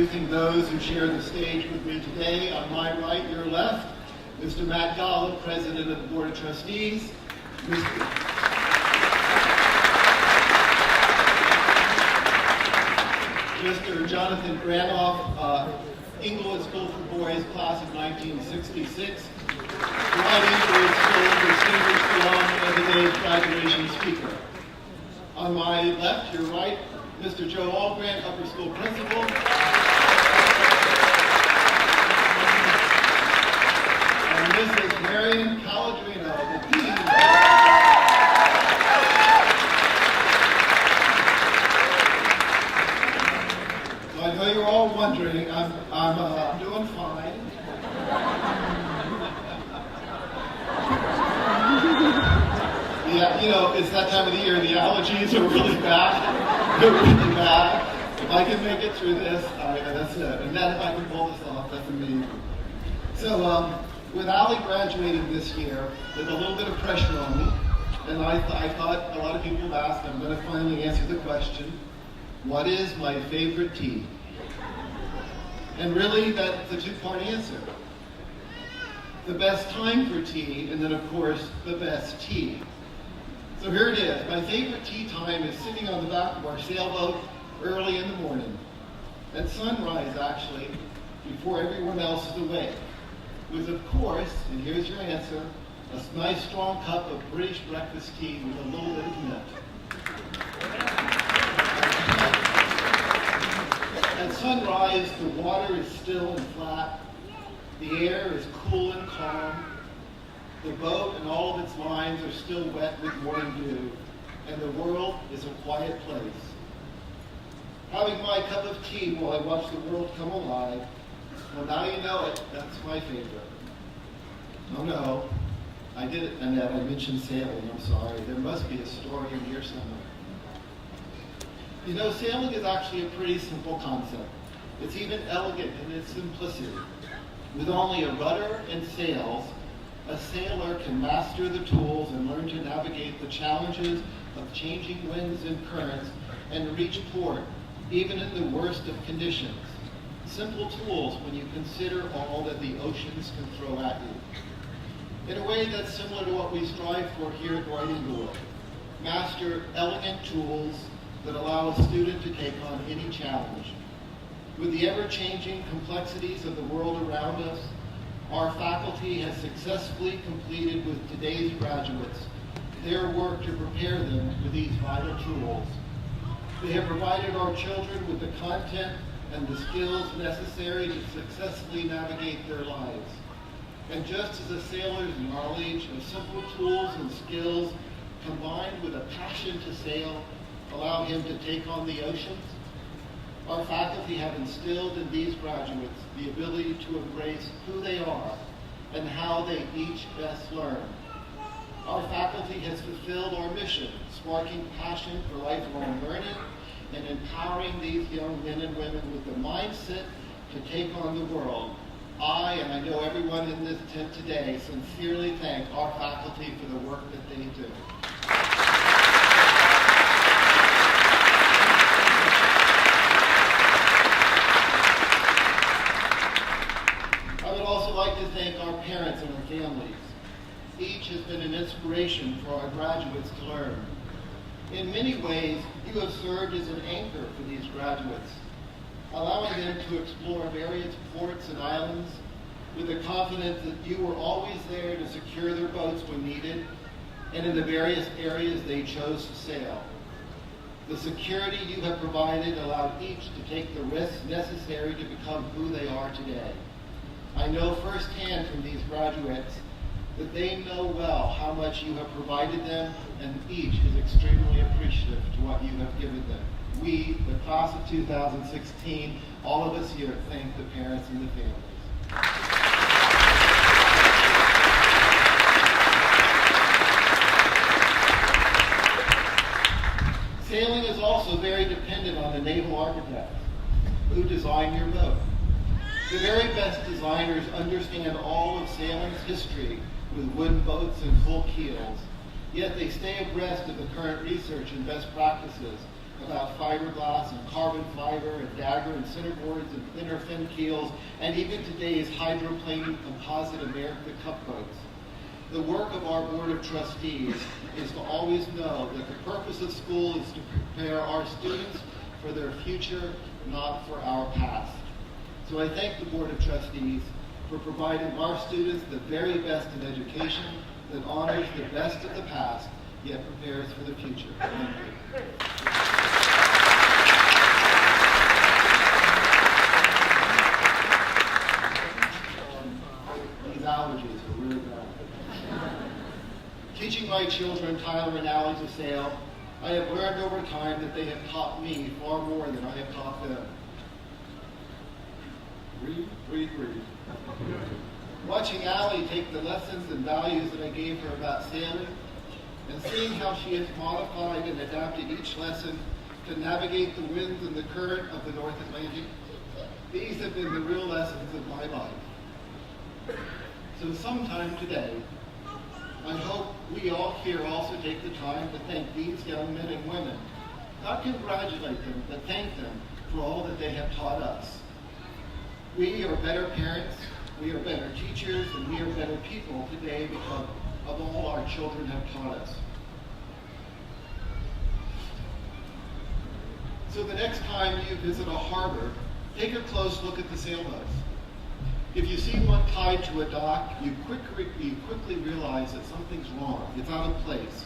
introducing those who share the stage with me today. On my right, your left, Mr. Matt Gallo, President of the Board of Trustees. Mr. Jonathan Granoff, Englewood School for Boys, class of 1966. Dwight-Englewood School, distinguished alum and today's graduation speaker. On my left, your right, Mr. Joe Allgrant, Upper School Principal. And Mrs. Marion Calladrino, the Dean. So I know you're all wondering, I'm doing fine. Yeah, you know, it's that time of the year, the allergies are really bad. They're really bad. If I can make it through this, that's it. And then if I can pull this off, that's amazing. So, with Allie graduating this year, there's a little bit of pressure on me. And I thought a lot of people have asked, I'm going to finally answer the question, what is my favorite tea? And really, that's a two-part answer. The best time for tea, and then of course, the best tea. So here it is. My favorite tea time is sitting on the back of our sailboat early in the morning. At sunrise, actually, before everyone else is awake. With, of course, and here's your answer, a nice strong cup of British breakfast tea with a little bit of nut. At sunrise, the water is still and flat. The air is cool and calm. The boat and all of its lines are still wet with morning dew, and the world is a quiet place. Having my cup of tea while I watch the world come alive, well, now you know it, that's my favorite. Oh no, I did it, Annette, I mentioned sailing, I'm sorry. There must be a story in here somewhere. You know, sailing is actually a pretty simple concept. It's even elegant in its simplicity. With only a rudder and sails, a sailor can master the tools and learn to navigate the challenges of changing winds and currents and reach port, even in the worst of conditions. Simple tools when you consider all that the oceans can throw at you. In a way that's similar to what we strive for here at Dwight-Englewood. Master elegant tools that allow a student to take on any challenge. With the ever-changing complexities of the world around us, our faculty has successfully completed with today's graduates their work to prepare them with these vital tools. They have provided our children with the content and the skills necessary to successfully navigate their lives. And just as a sailor's knowledge of simple tools and skills combined with a passion to sail allow him to take on the oceans, our faculty have instilled in these graduates the ability to embrace who they are and how they each best learn. Our faculty has fulfilled our mission, sparking passion for lifelong learning and empowering these young men and women with the mindset to take on the world. I, and I know everyone in this tent today, sincerely thank our faculty for the work that they do. I'd like to thank our parents and our families. Each has been an inspiration for our graduates to learn. In many ways, you have served as an anchor for these graduates, allowing them to explore various ports and islands with the confidence that you were always there to secure their boats when needed and in the various areas they chose to sail. The security you have provided allowed each to take the risks necessary to become who they are today. I know firsthand from these graduates that they know well how much you have provided them, and each is extremely appreciative to what you have given them. We, the class of 2016, all of us here thank the parents and the families. Sailing is also very dependent on the naval architects who design your boat. The very best designers understand all of sailing's history with wooden boats and full keels, yet they stay abreast of the current research and best practices about fiberglass and carbon fiber and dagger and centerboards and thinner fin keels, and even today's hydroplane composite America Cup boats. The work of our Board of Trustees is to always know that the purpose of school is to prepare our students for their future, not for our past. So I thank the Board of Trustees for providing our students the very best in education that honors the best of the past, yet prepares for the future. Thank you. These allergies are really bad. Teaching my children Tyler and Allie to sail, I have learned over time that they have taught me far more than I have taught them. Read. Watching Allie take the lessons and values that I gave her about sailing, and seeing how she has modified and adapted each lesson to navigate the winds and the current of the North Atlantic, these have been the real lessons of my life. So sometime today, I hope we all here also take the time to thank these young men and women, not congratulate them, but thank them for all that they have taught us. We are better parents, we are better teachers, and we are better people today because of all our children have taught us. So the next time you visit a harbor, take a close look at the sailboats. If you see one tied to a dock, you quickly realize that something's wrong. It's out of place.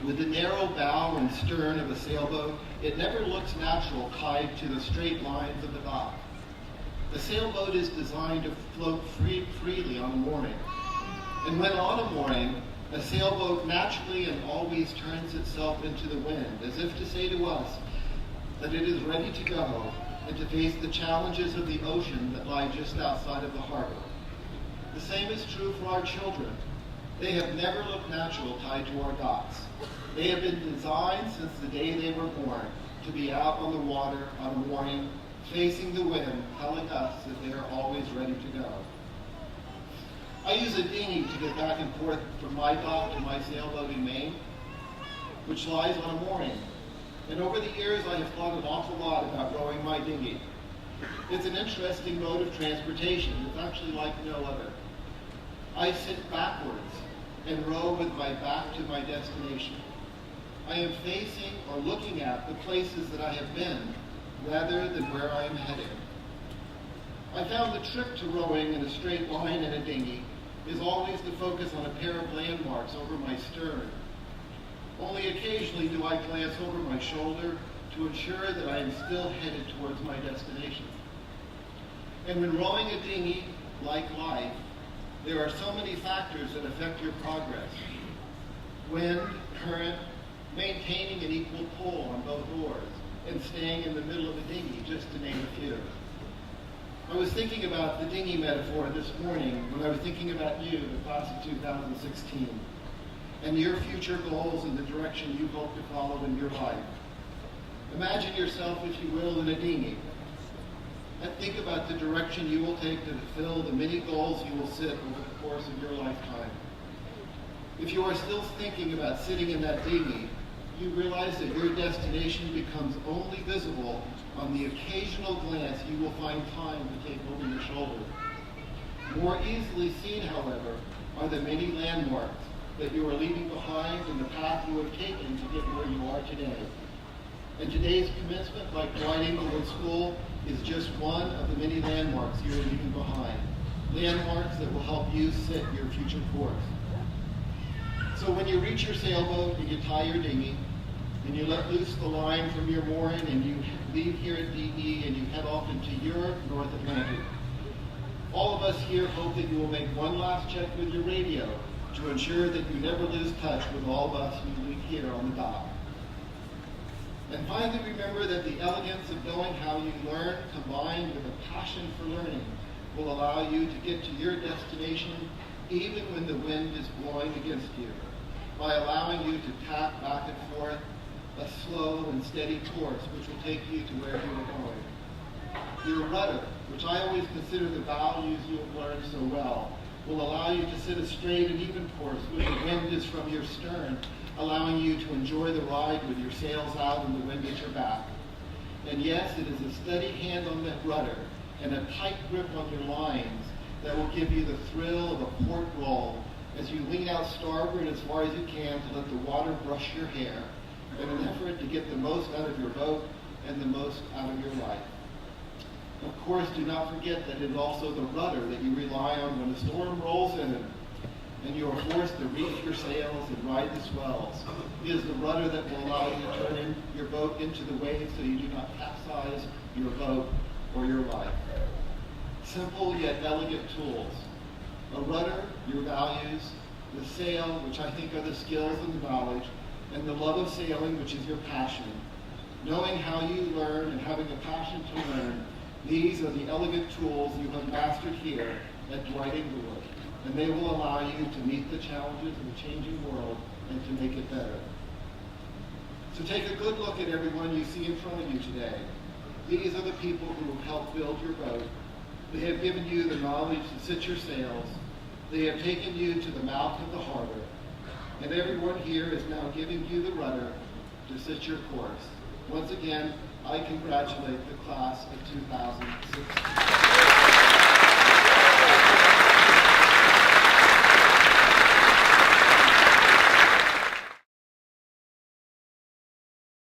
With the narrow bow and stern of a sailboat, it never looks natural tied to the straight lines of the dock. The sailboat is designed to float freely on a mooring. And when on a mooring, a sailboat naturally and always turns itself into the wind, as if to say to us that it is ready to go and to face the challenges of the ocean that lie just outside of the harbor. The same is true for our children. They have never looked natural tied to our docks. They have been designed since the day they were born to be out on the water on a mooring, facing the wind, telling us that they are always ready to go. I use a dinghy to get back and forth from my dock to my sailboat in Maine, which lies on a mooring. And over the years, I have thought an awful lot about rowing my dinghy. It's an interesting mode of transportation. It's actually like no other. I sit backwards and row with my back to my destination. I am facing or looking at the places that I have been, rather than where I am headed. I found the trick to rowing in a straight line in a dinghy is always to focus on a pair of landmarks over my stern. Only occasionally do I glance over my shoulder to ensure that I am still headed towards my destination. And when rowing a dinghy, like life, there are so many factors that affect your progress. Wind, current, maintaining an equal pull on both oars, and staying in the middle of the dinghy, just to name a few. I was thinking about the dinghy metaphor this morning when I was thinking about you, the class of 2016, and your future goals and the direction you hope to follow in your life. Imagine yourself, if you will, in a dinghy, and think about the direction you will take to fulfill the many goals you will set over the course of your lifetime. If you are still thinking about sitting in that dinghy, you realize that your destination becomes only visible on the occasional glance you will find time to take over your shoulder. More easily seen, however, are the many landmarks that you are leaving behind and the path you have taken to get where you are today. And today's commencement, like Dwight-Englewood School, is just one of the many landmarks you are leaving behind. Landmarks that will help you set your future course. So when you reach your sailboat and you tie your dinghy, and you let loose the line from your mooring, and you leave here at DE and you head off into your North Atlantic, all of us here hope that you will make one last check with your radio to ensure that you never lose touch with all of us who leave here on the dock. And finally, remember that the elegance of knowing how you learn, combined with a passion for learning, will allow you to get to your destination even when the wind is blowing against you, by allowing you to tap back and forth a slow and steady course which will take you to where you are going. Your rudder, which I always consider the values you have learned so well, will allow you to sit a straight and even course when the wind is from your stern, allowing you to enjoy the ride with your sails out and the wind at your back. And yes, it is a steady hand on that rudder and a tight grip on your lines that will give you the thrill of a port roll as you lean out starboard as far as you can to let the water brush your hair in an effort to get the most out of your boat and the most out of your life. Of course, do not forget that it is also the rudder that you rely on when the storm rolls in and you are forced to reef your sails and ride the swells. It is the rudder that will allow you to turn your boat into the waves so you do not capsize your boat or your life. Simple yet elegant tools. A rudder, your values, the sail, which I think are the skills and the knowledge, and the love of sailing, which is your passion. Knowing how you learn and having a passion to learn, these are the elegant tools you have mastered here at Dwight-Englewood, and they will allow you to meet the challenges of a changing world and to make it better. So take a good look at everyone you see in front of you today. These are the people who have helped build your boat. They have given you the knowledge to sit your sails. They have taken you to the mouth of the harbor. And everyone here is now giving you the rudder to sit your course. Once again, I congratulate the class of 2016.